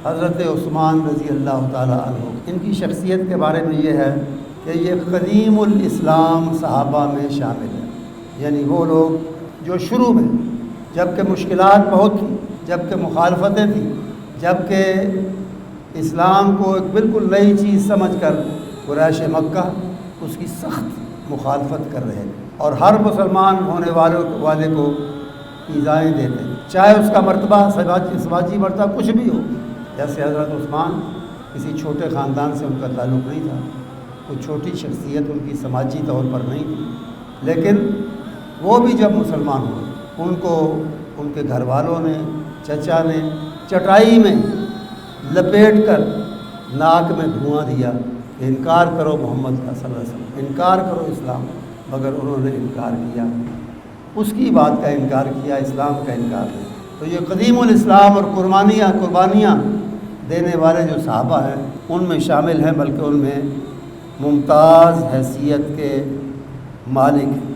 حضرت عثمان رضی اللہ تعالیٰ عنہ، ان کی شخصیت کے بارے میں یہ ہے کہ یہ قدیم الاسلام صحابہ میں شامل ہیں، یعنی وہ لوگ جو شروع میں جب کہ مشکلات بہت تھیں، جب کہ مخالفتیں تھیں، جب کہ اسلام کو ایک بالکل نئی چیز سمجھ کر قریش مکہ اس کی سخت مخالفت کر رہے تھے اور ہر مسلمان ہونے والے کو ایذائیں دیتے ہیں، چاہے اس کا مرتبہ سماجی مرتبہ کچھ بھی ہو۔ جیسے حضرت عثمان کسی چھوٹے خاندان سے ان کا تعلق نہیں تھا، کوئی چھوٹی شخصیت ان کی سماجی طور پر نہیں تھی، لیکن وہ بھی جب مسلمان ہوئے ان کو ان کے گھر والوں نے، چچا نے چٹائی میں لپیٹ کر ناک میں دھواں دیا کہ انکار کرو محمد کا صلی اللہ علیہ وسلم، انکار کرو اسلام، مگر انہوں نے انکار کیا، اس کی بات کا انکار کیا، اسلام کا انکار نہیں۔ تو یہ قدیم الاسلام اور قربانیاں دینے والے جو صحابہ ہیں ان میں شامل ہیں، بلکہ ان میں ممتاز حیثیت کے مالک ہیں۔